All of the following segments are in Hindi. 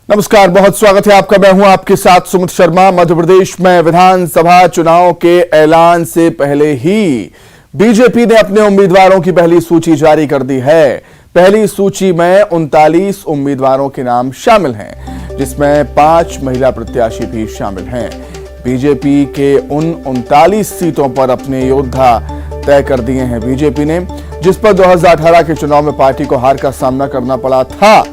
नमस्कार, बहुत स्वागत है आपका। मैं हूं आपके साथ सुमित शर्मा। मध्य प्रदेश में विधानसभा चुनाव के ऐलान से पहले ही बीजेपी ने अपने उम्मीदवारों की पहली सूची जारी कर दी है। पहली सूची में 39 उम्मीदवारों के नाम शामिल हैं, जिसमें 5 महिला प्रत्याशी भी शामिल हैं। बीजेपी के उन 39 सीटों पर अपने योद्धा तय कर दिए हैं बीजेपी ने, जिस पर 2018 के चुनाव में पार्टी को हार का सामना करना पड़ा था।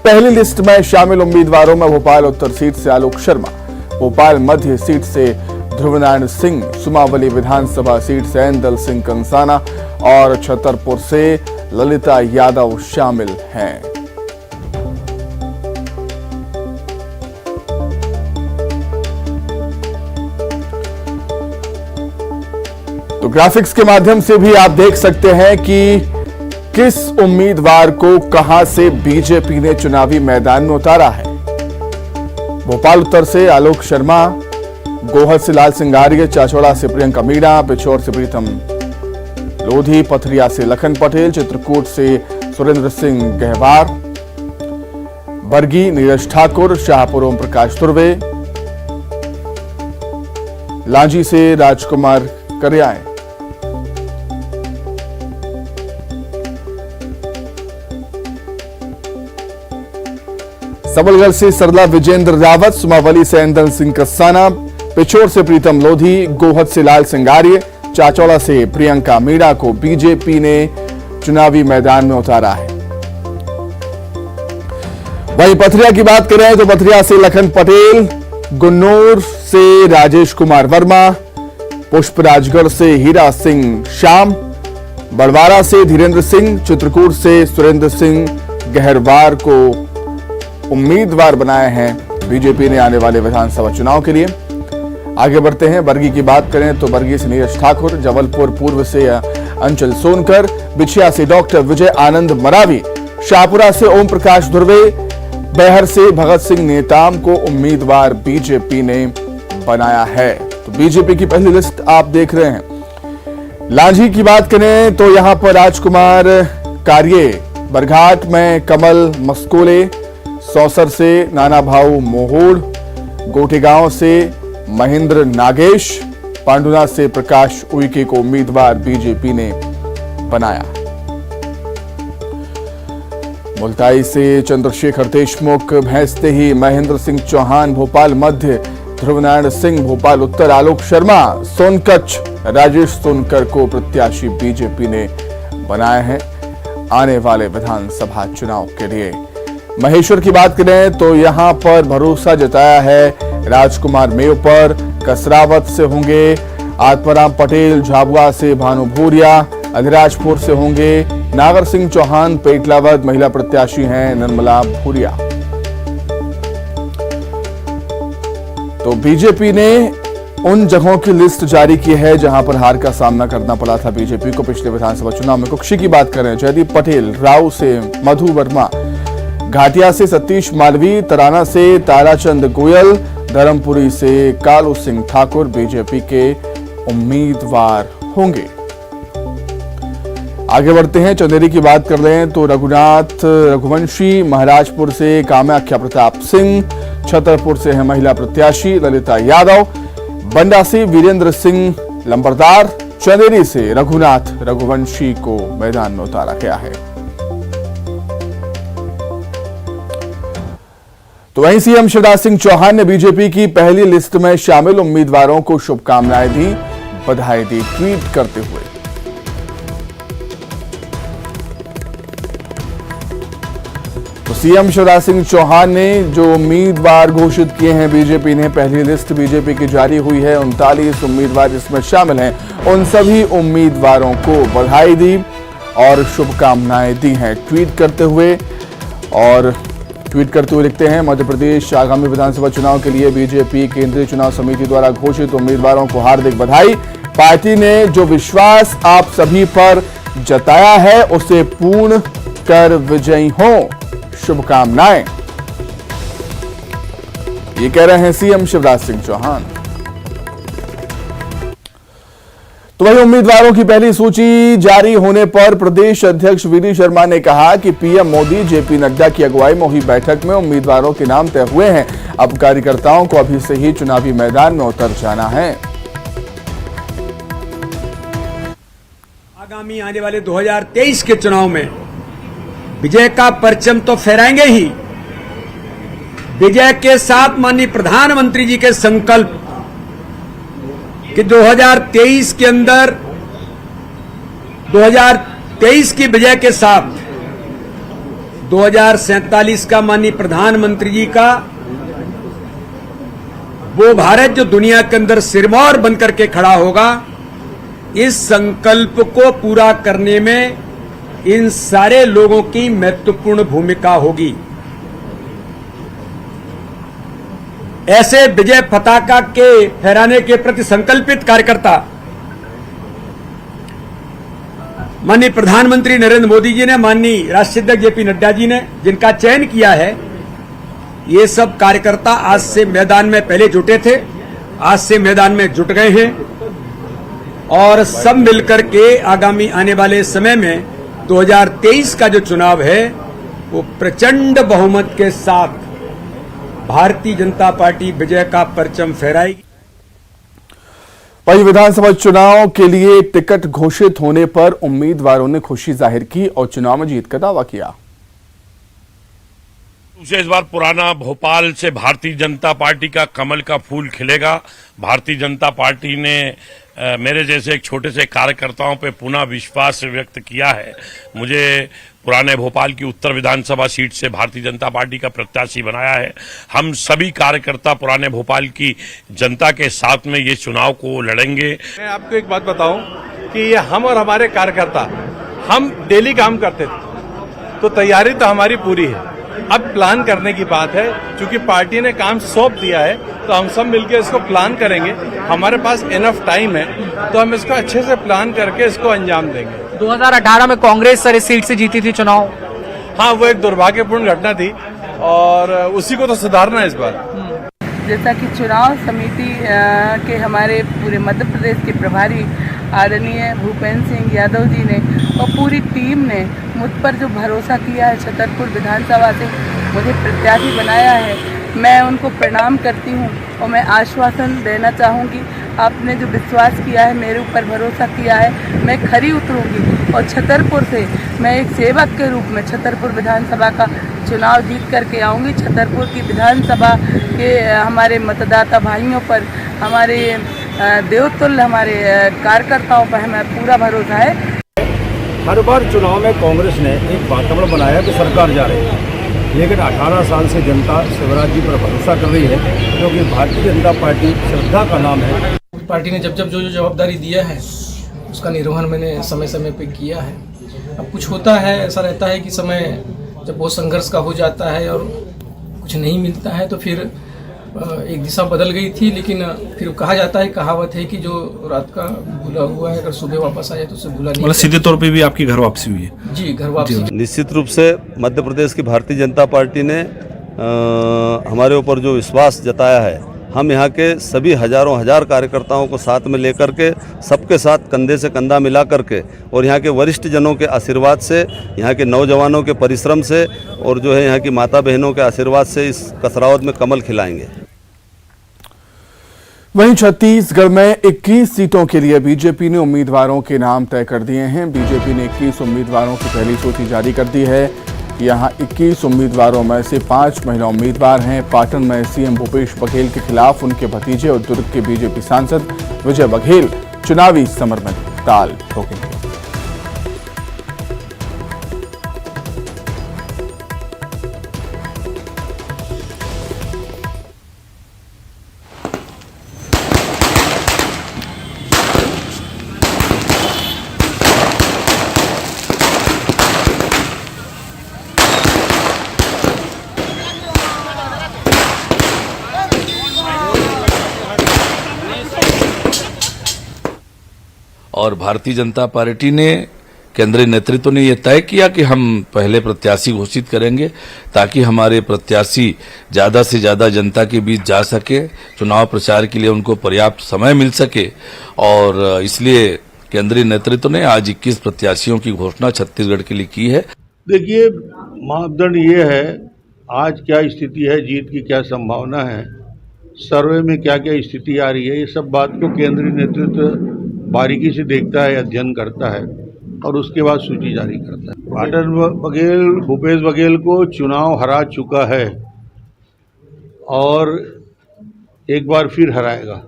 पहली लिस्ट में शामिल उम्मीदवारों में भोपाल उत्तर सीट से आलोक शर्मा, भोपाल मध्य सीट से ध्रुवनारायण सिंह, सुमावली विधानसभा सीट से ऐंदल सिंह कंसाना और छतरपुर से ललिता यादव शामिल हैं। तो ग्राफिक्स के माध्यम से भी आप देख सकते हैं कि किस उम्मीदवार को कहां से बीजेपी ने चुनावी मैदान में उतारा है। भोपाल उत्तर से आलोक शर्मा, गोहद से लाल सिंगारिया, चाचौड़ा से प्रियंका मीणा, पिछोर से प्रीतम लोधी, पथरिया से लखन पटेल, चित्रकूट से सुरेंद्र सिंह गहवार, बरगी नीरज ठाकुर, शाहपुर ओम प्रकाश तुर्वे, लांजी से राजकुमार करियाए, सबलगढ़ से सरला विजेंद्र रावत, सुमावली से ऐंदल सिंह कंसाना, पिछोर से प्रीतम लोधी, गोहद से लाल सिंगारिया, चाचौड़ा से प्रियंका मीणा को बीजेपी ने चुनावी मैदान में उतारा है। वहीं पथरिया की बात करें तो पथरिया से लखन पटेल, गुन्नौर से राजेश कुमार वर्मा, पुष्पराजगढ़ से हीरा सिंह श्याम, बड़वारा से धीरेन्द्र सिंह, चित्रकूट से सुरेंद्र सिंह गहरवार को उम्मीदवार बनाए हैं बीजेपी ने आने वाले विधानसभा चुनाव के लिए। आगे बढ़ते हैं। बरगी की बात करें तो बरगी से नीरज ठाकुर, जबलपुर पूर्व से अंचल सोनकर, बिछिया से डॉक्टर विजय आनंद मरावी, शाहपुरा से ओम प्रकाश धुर्वे, बैहर से भगत सिंह नेताम को उम्मीदवार बीजेपी ने बनाया है। तो बीजेपी की पहली लिस्ट आप देख रहे हैं। लांजी की बात करें तो यहां पर राजकुमार कार्ये, बरघाट में कमल मस्कोले, सौसर से नाना भाऊ मोहोड़, गोटेगांव से महेंद्र नागेश, पांडुना से प्रकाश उइके को उम्मीदवार बीजेपी ने बनाया। मुल्ताई से चंद्रशेखर देशमुख, भैंसते ही महेंद्र सिंह चौहान, भोपाल मध्य ध्रुवनारायण सिंह, भोपाल उत्तर आलोक शर्मा, सोनकच्छ राजेश सोनकर को प्रत्याशी बीजेपी ने बनाए हैं आने वाले विधानसभा चुनाव के लिए। महेश्वर की बात करें तो यहां पर भरोसा जताया है राजकुमार मेव पर, कसरावत से होंगे आत्माराम पटेल, झाबुआ से भानु भूरिया, अधिराजपुर से होंगे नागर सिंह चौहान, पेटलावद महिला प्रत्याशी हैं निर्मला भूरिया। तो बीजेपी ने उन जगहों की लिस्ट जारी की है जहां पर हार का सामना करना पड़ा था बीजेपी को पिछले विधानसभा चुनाव में। कुक्षी की बात करें, जयदीप पटेल, राव से मधु वर्मा, घाटिया से सतीश मालवी, तराना से ताराचंद गोयल, धर्मपुरी से कालू सिंह ठाकुर बीजेपी के उम्मीदवार होंगे। आगे बढ़ते हैं। चंदेरी की बात कर रहे हैं तो रघुनाथ रघुवंशी, महाराजपुर से कामाख्या प्रताप सिंह, छतरपुर से है महिला प्रत्याशी ललिता यादव, बंडा से वीरेंद्र सिंह लंबरदार, चंदेरी से रघुनाथ रघुवंशी को मैदान में उतारा गया है। तो वहीं सीएम शिवराज सिंह चौहान ने बीजेपी की पहली लिस्ट में शामिल उम्मीदवारों को शुभकामनाएं दी, बधाई दी ट्वीट करते हुए। तो सीएम शिवराज सिंह चौहान ने जो उम्मीदवार घोषित किए हैं बीजेपी ने, पहली लिस्ट बीजेपी की जारी हुई है, 39 उम्मीदवार जिसमें शामिल हैं, उन सभी उम्मीदवारों को बधाई दी और शुभकामनाएं दी हैं ट्वीट करते हुए। और ट्वीट करते हुए लिखते हैं, मध्य प्रदेश आगामी विधानसभा चुनाव के लिए बीजेपी केंद्रीय चुनाव समिति द्वारा घोषित उम्मीदवारों को हार्दिक बधाई। पार्टी ने जो विश्वास आप सभी पर जताया है उसे पूर्ण कर विजयी हो, शुभकामनाएं। ये कह रहे हैं सीएम शिवराज सिंह चौहान। तो वही उम्मीदवारों की पहली सूची जारी होने पर प्रदेश अध्यक्ष वीडी शर्मा ने कहा कि पीएम मोदी जेपी नड्डा की अगुवाई में हुई बैठक में उम्मीदवारों के नाम तय हुए हैं। अब कार्यकर्ताओं को अभी से ही चुनावी मैदान में उतर जाना है। आगामी आने वाले 2023 के चुनाव में विजय का परचम तो फहराएंगे ही। विजय के साथ माननीय प्रधानमंत्री जी के संकल्प कि 2023 के अंदर 2023 की विजय के साथ 2047 का माननीय प्रधानमंत्री जी का वो भारत जो दुनिया के अंदर सिरमौर बनकर के खड़ा होगा, इस संकल्प को पूरा करने में इन सारे लोगों की महत्वपूर्ण भूमिका होगी। ऐसे विजय पताका के फहराने के प्रति संकल्पित कार्यकर्ता माननीय प्रधानमंत्री नरेंद्र मोदी जी ने, माननीय राष्ट्रीय अध्यक्ष जेपी नड्डा जी ने जिनका चयन किया है, ये सब कार्यकर्ता आज से मैदान में पहले जुटे थे, आज से मैदान में जुट गए हैं और सब मिलकर के आगामी आने वाले समय में 2023 का जो चुनाव है वो प्रचंड बहुमत के साथ भारतीय जनता पार्टी विजय का परचम फहराएगी। वहीं विधानसभा चुनाव के लिए टिकट घोषित होने पर उम्मीदवारों ने खुशी जाहिर की और चुनाव में जीत का दावा किया। उसे इस बार पुराना भोपाल से भारतीय जनता पार्टी का कमल का फूल खिलेगा। भारतीय जनता पार्टी ने मेरे जैसे एक छोटे से कार्यकर्ताओं पे पुनः विश्वास व्यक्त किया है। मुझे पुराने भोपाल की उत्तर विधानसभा सीट से भारतीय जनता पार्टी का प्रत्याशी बनाया है। हम सभी कार्यकर्ता पुराने भोपाल की जनता के साथ में ये चुनाव को लड़ेंगे। मैं आपको एक बात बताऊं कि ये हम और हमारे कार्यकर्ता हम डेली काम करते थे, तो तैयारी तो हमारी पूरी है। अब प्लान करने की बात है, क्योंकि पार्टी ने काम सौंप दिया है तो हम सब मिलकर इसको प्लान करेंगे। हमारे पास इनफ टाइम है तो हम इसको अच्छे से प्लान करके इसको अंजाम देंगे। 2018 में कांग्रेस सर इस सीट से जीती थी चुनाव। हाँ, वो एक दुर्भाग्यपूर्ण घटना थी और उसी को तो सुधारना है इस बार। जैसा कि चुनाव समिति के हमारे पूरे मध्य प्रदेश के प्रभारी आदरणीय भूपेंद्र सिंह यादव जी ने और पूरी टीम ने मुझ पर जो भरोसा किया है, छतरपुर विधानसभा से मुझे प्रत्याशी बनाया है, मैं उनको प्रणाम करती हूं और मैं आश्वासन देना चाहूँगी, आपने जो विश्वास किया है, मेरे ऊपर भरोसा किया है, मैं खरी उतरूंगी और छतरपुर से मैं एक सेवक के रूप में छतरपुर विधानसभा का चुनाव जीत करके आऊँगी। छतरपुर की विधानसभा के हमारे मतदाता भाइयों पर, हमारे देवतुल्य हमारे कार्यकर्ताओं पर हमें पूरा भरोसा है। हर बार चुनाव में कांग्रेस ने एक वातावरण बनाया कि सरकार जा रही है, लेकिन 18 साल से जनता शिवराज जी पर भरोसा कर रही है, क्योंकि भारतीय जनता पार्टी श्रद्धा का नाम है। पार्टी ने जब जो जवाबदारी दिया है उसका निर्वहन मैंने समय समय पे किया है। अब कुछ होता है, ऐसा रहता है कि समय जब बहुत संघर्ष का हो जाता है और कुछ नहीं मिलता है तो फिर एक दिशा बदल गई थी, लेकिन फिर कहा जाता है, कहावत है कि जो रात का भूला हुआ है अगर सुबह वापस आ जाए तो उसे भूला नहीं। मतलब सीधे तौर पे भी आपकी घर वापसी हुई है? जी, घर वापसी। निश्चित रूप से मध्य प्रदेश की भारतीय जनता पार्टी ने हमारे ऊपर जो विश्वास जताया है, हम यहाँ के सभी हजारों हजार कार्यकर्ताओं को साथ में लेकर के सबके साथ कंधे से कंधा मिला करके और यहाँ के वरिष्ठ जनों के आशीर्वाद से, यहाँ के नौजवानों के परिश्रम से और जो है यहाँ की माता बहनों के आशीर्वाद से इस कसरावत में कमल खिलाएंगे। वहीं छत्तीसगढ़ में 21 सीटों के लिए बीजेपी ने उम्मीदवारों के नाम तय कर दिए हैं। बीजेपी ने 21 उम्मीदवारों की पहली सूची जारी कर दी है। यहां 21 उम्मीदवारों में से 5 महिला उम्मीदवार हैं। पाटन में सीएम भूपेश बघेल के खिलाफ उनके भतीजे और दुर्ग के बीजेपी सांसद विजय बघेल चुनावी समर में ताल ठोकेंगे। और भारतीय जनता पार्टी ने केंद्रीय नेतृत्व ने यह तय किया कि हम पहले प्रत्याशी घोषित करेंगे ताकि हमारे प्रत्याशी ज्यादा से ज्यादा जनता के बीच जा सके, चुनाव प्रचार के लिए उनको पर्याप्त समय मिल सके। और इसलिए केंद्रीय नेतृत्व ने आज 21 प्रत्याशियों की घोषणा छत्तीसगढ़ के लिए की है। देखिए, मापदंड ये है, आज क्या स्थिति है, जीत की क्या संभावना है, सर्वे में क्या क्या स्थिति आ रही है, ये सब बात को केंद्रीय नेतृत्व बारीकी से देखता है, अध्ययन करता है और उसके बाद सूची जारी करता है। पाटन बघेल भूपेश बघेल को चुनाव हरा चुका है और एक बार फिर हराएगा।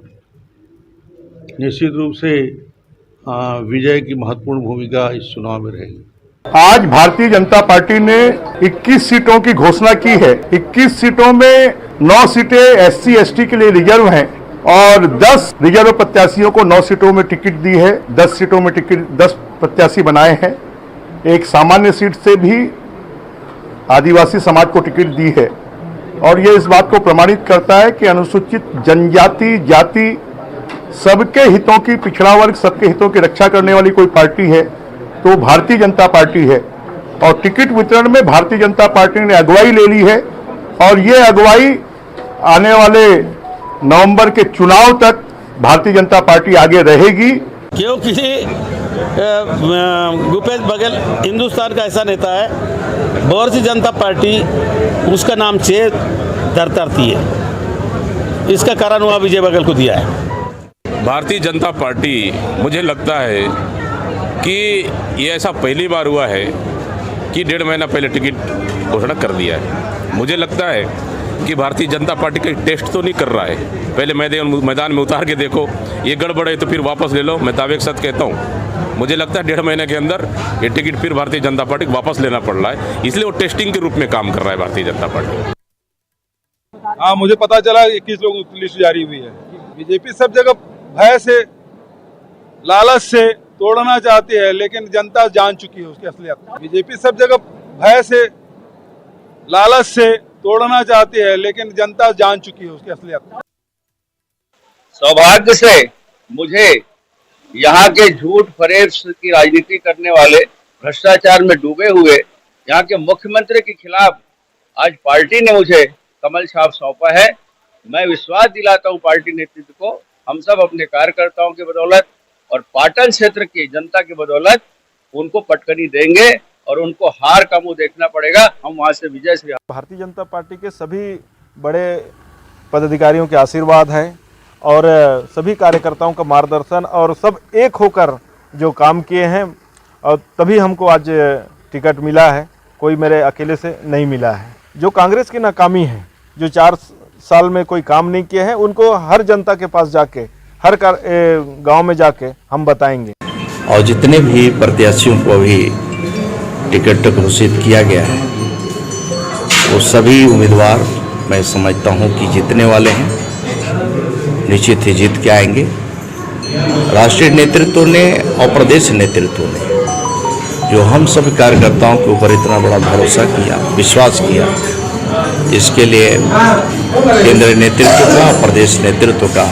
निश्चित रूप से विजय की महत्वपूर्ण भूमिका इस चुनाव में रहेगी। आज भारतीय जनता पार्टी ने 21 सीटों की घोषणा की है। 21 सीटों में 9 सीटें एससी एसटी के लिए रिजर्व हैं और 10 रिजर्व प्रत्याशियों को 9 सीटों में टिकट दी है। 10 सीटों में टिकट 10 प्रत्याशी बनाए हैं। एक सामान्य सीट से भी आदिवासी समाज को टिकट दी है और ये इस बात को प्रमाणित करता है कि अनुसूचित जनजाति जाति सबके हितों की, पिछड़ा वर्ग सबके हितों की रक्षा करने वाली कोई पार्टी है तो भारतीय जनता पार्टी है। और टिकट वितरण में भारतीय जनता पार्टी ने अगुवाई ले ली है और ये अगुवाई आने वाले नवंबर के चुनाव तक भारतीय जनता पार्टी आगे रहेगी। क्योंकि भूपेश बघेल हिंदुस्तान का ऐसा नेता है, भारतीय जनता पार्टी उसका नाम से धरती है, इसका कारण हुआ विजय बघेल को दिया है। भारतीय जनता पार्टी, मुझे लगता है कि ये ऐसा पहली बार हुआ है कि 1.5 महीना पहले टिकट घोषणा कर दिया है। मुझे लगता है कि भारतीय जनता पार्टी का टेस्ट तो नहीं कर रहा है, पहले मैदान में उतार के देखो, ये गड़बड़ है तो फिर वापस ले लो। मैं दावे के साथ कहता हूँ, मुझे लगता है 1.5 महीने के अंदर ये टिकट फिर भारतीय जनता पार्टी को वापस लेना पड़ रहा है, इसलिए वो टेस्टिंग के रूप में काम कर रहा है भारतीय जनता पार्टी। हाँ, मुझे पता चला 21 लोगों की लिस्ट जारी हुई है। बीजेपी सब जगह भय से, लालच से तोड़ना चाहती है, लेकिन जनता जान चुकी है उसकी असलियत। बीजेपी सब जगह भय से, लालच से तोड़ना चाहती है, लेकिन जनता जान चुकी है उसकी असलियत। सौभाग्य से मुझे यहाँ के झूठ फरेब की राजनीति करने वाले, भ्रष्टाचार में डूबे हुए यहाँ के मुख्यमंत्री के खिलाफ आज पार्टी ने मुझे कमल छाप सौंपा है। मैं विश्वास दिलाता हूँ पार्टी नेतृत्व को, हम सब अपने कार्यकर्ताओं की बदौलत और पाटन क्षेत्र की जनता की बदौलत उनको पटकनी देंगे और उनको हार का मुंह देखना पड़ेगा। हम वहां से विजय से। भारतीय जनता पार्टी के सभी बड़े पदाधिकारियों के आशीर्वाद है और सभी कार्यकर्ताओं का मार्गदर्शन और सब एक होकर जो काम किए हैं और तभी हमको आज टिकट मिला है, कोई मेरे अकेले से नहीं मिला है। जो कांग्रेस की नाकामी है, जो 4 साल में कोई काम नहीं किए हैं, उनको हर जनता के पास जाके, हर गांव में जाके हम बताएंगे। और जितने भी प्रत्याशियों को अभी टिकट घोषित किया गया है वो सभी उम्मीदवार मैं समझता हूं कि जीतने वाले हैं, निश्चित ही जीत के आएंगे। राष्ट्रीय नेतृत्व ने और प्रदेश नेतृत्व ने जो हम सभी कार्यकर्ताओं के ऊपर इतना बड़ा भरोसा किया, विश्वास किया, इसके लिए केंद्रीय नेतृत्व का, प्रदेश नेतृत्व का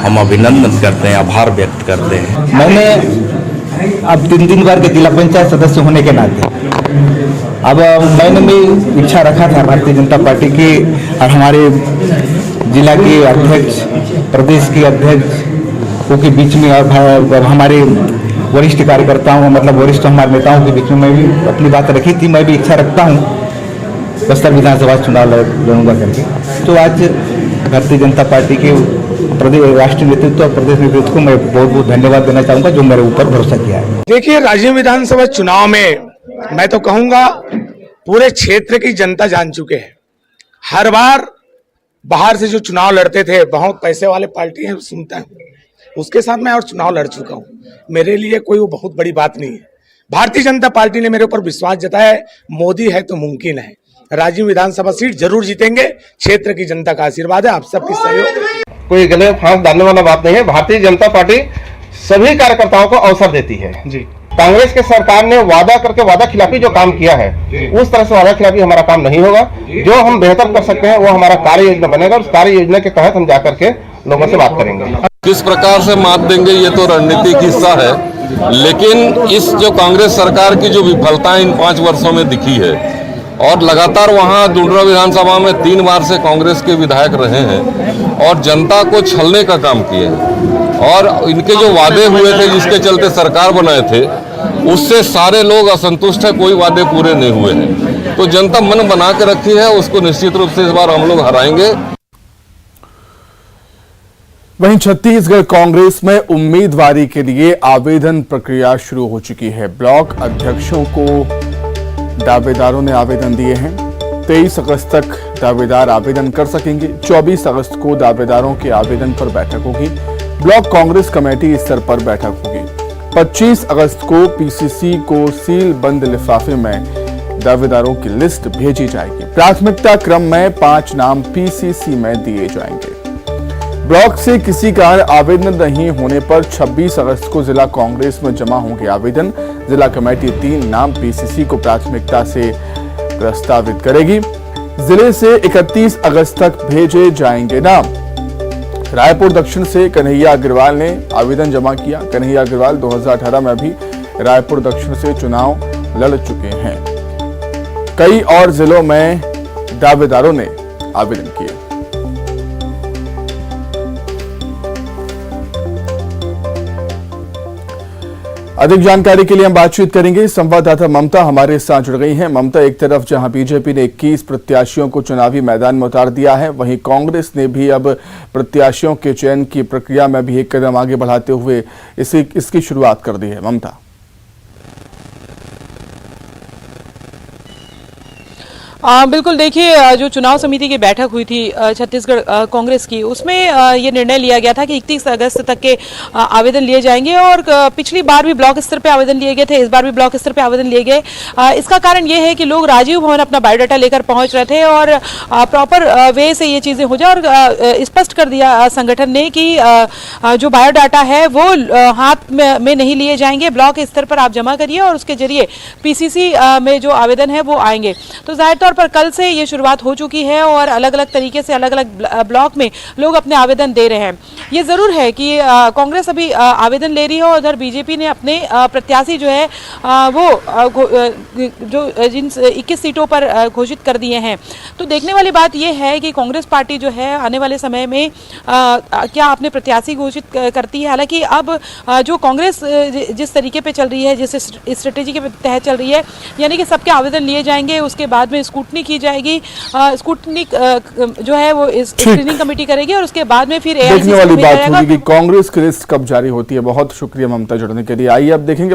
हम अभिनंदन करते हैं, आभार व्यक्त करते हैं। मैंने अब 3 बार के जिला पंचायत सदस्य होने के नाते अब मैंने भी इच्छा रखा था भारतीय जनता पार्टी की और हमारे जिला के अध्यक्ष, प्रदेश के अध्यक्ष के बीच में और हमारे वरिष्ठ कार्यकर्ताओं, मतलब वरिष्ठ हमारे नेताओं के बीच में मैं भी अपनी बात रखी थी। मैं भी इच्छा रखता हूँ बस्तर विधानसभा चुनाव लड़ूंगा करके। तो आज भारतीय जनता पार्टी के प्रदेश राष्ट्रीय नेतृत्व और प्रदेश नेतृत्व को मैं बहुत बहुत धन्यवाद देना चाहूंगा जो मेरे ऊपर भरोसा किया है। देखिए, राज्य विधानसभा चुनाव में मैं तो कहूंगा पूरे क्षेत्र की जनता जान चुके हैं। हर बार बाहर से जो चुनाव लड़ते थे, बहुत पैसे वाले पार्टी है, सुनता हूँ, उसके साथ मैं और चुनाव लड़ चुका हूँ। मेरे लिए कोई वो बहुत बड़ी बात नहीं है। भारतीय जनता पार्टी ने मेरे ऊपर विश्वास जताया है। मोदी है तो मुमकिन है। राज्य विधानसभा सीट जरूर जीतेंगे। क्षेत्र की जनता का आशीर्वाद है, आप सबकी सहयोग। कोई गले फांस डालने वाला बात नहीं है। भारतीय जनता पार्टी सभी कार्यकर्ताओं को अवसर देती है जी। कांग्रेस के सरकार ने वादा करके वादा खिलाफी जो काम किया है, उस तरह से वादा खिलाफी हमारा काम नहीं होगा। जो हम बेहतर कर सकते हैं वो हमारा कार्य योजना बनेगा और उस कार्य योजना के तहत हम जाकर के लोगों से बात करेंगे। किस प्रकार से मात देंगे ये तो रणनीति की हिस्सा है। लेकिन इस जो कांग्रेस सरकार की जो विफलता इन 5 वर्षों में दिखी है और लगातार वहां डुंडरा विधानसभा में 3 बार से कांग्रेस के विधायक रहे हैं और जनता को छलने का काम किए हैं और इनके जो वादे हुए थे जिसके चलते सरकार बनाए थे उससे सारे लोग असंतुष्ट है, कोई वादे पूरे नहीं हुए हैं। तो जनता मन बना के रखी है, उसको निश्चित रूप से इस बार हम लोग हराएंगे। वहीं छत्तीसगढ़ कांग्रेस में उम्मीदवारी के लिए आवेदन प्रक्रिया शुरू हो चुकी है। ब्लॉक अध्यक्षों को दावेदारों ने आवेदन दिए हैं। 23 अगस्त तक दावेदार आवेदन कर सकेंगे। 24 अगस्त को दावेदारों के आवेदन पर बैठक होगी। ब्लॉक कांग्रेस कमेटी स्तर पर बैठक होगी। 25 अगस्त को पीसीसी को सील बंद लिफाफे में दावेदारों की लिस्ट भेजी जाएगी। प्राथमिकता क्रम में 5 नाम पीसीसी में दिए जाएंगे। ब्लॉक से किसी कारण आवेदन नहीं होने पर 26 अगस्त को जिला कांग्रेस में जमा होंगे आवेदन। जिला कमेटी 3 नाम पीसीसी को प्राथमिकता से प्रस्तावित करेगी। जिले से 31 अगस्त तक भेजे जाएंगे नाम। रायपुर दक्षिण से कन्हैया अग्रवाल ने आवेदन जमा किया। कन्हैया अग्रवाल 2018 में भी रायपुर दक्षिण से चुनाव लड़ चुके हैं। कई और जिलों में दावेदारों ने आवेदन किए। अधिक जानकारी के लिए हम बातचीत करेंगे। संवाददाता ममता हमारे साथ जुड़ गई हैं। ममता, एक तरफ जहां बीजेपी ने 21 प्रत्याशियों को चुनावी मैदान में उतार दिया है, वहीं कांग्रेस ने भी अब प्रत्याशियों के चयन की प्रक्रिया में भी एक कदम आगे बढ़ाते हुए इसकी शुरुआत कर दी है। ममता, बिल्कुल, देखिए जो चुनाव समिति की बैठक हुई थी छत्तीसगढ़ कांग्रेस की, उसमें ये निर्णय लिया गया था कि 31 अगस्त तक के आवेदन लिए जाएंगे और पिछली बार भी ब्लॉक स्तर पे आवेदन लिए गए थे, इस बार भी ब्लॉक स्तर पे आवेदन लिए गए। इसका कारण ये है कि लोग राजीव भवन अपना बायोडाटा लेकर पहुंच रहे थे और प्रॉपर वे से ये चीज़ें हो जाए और स्पष्ट कर दिया संगठन ने कि जो बायोडाटा है वो हाथ में नहीं लिए जाएंगे, ब्लॉक स्तर पर आप जमा करिए और उसके जरिए पीसीसी में जो आवेदन है वो आएंगे। तो जाहिर तौर पर कल से ये शुरुआत हो चुकी है और अलग अलग तरीके से अलग अलग ब्लॉक में लोग अपने आवेदन दे रहे हैं। ये जरूर है कि कांग्रेस अभी आवेदन ले रही है और उधर बीजेपी ने अपने प्रत्याशी जो है वो जो जिन 21 सीटों पर घोषित कर दिए हैं। तो देखने वाली बात यह है कि कांग्रेस पार्टी जो है आने वाले समय में क्या अपने प्रत्याशी घोषित करती है। हालांकि अब जो कांग्रेस जिस तरीके पे चल रही है, जिस स्ट्रेटेजी के तहत चल रही है, यानी कि सबके आवेदन लिए जाएंगे, उसके बाद में स्कूटनी की जाएगी। स्कूटनी जो है वो स्क्रीनिंग कमेटी करेगी और उसके बाद में फिर देखने वाली बात होगी कि कांग्रेस की लिस्ट कब जारी होती है। बहुत शुक्रिया ममता जुड़ने के लिए। आइए अब देखेंगे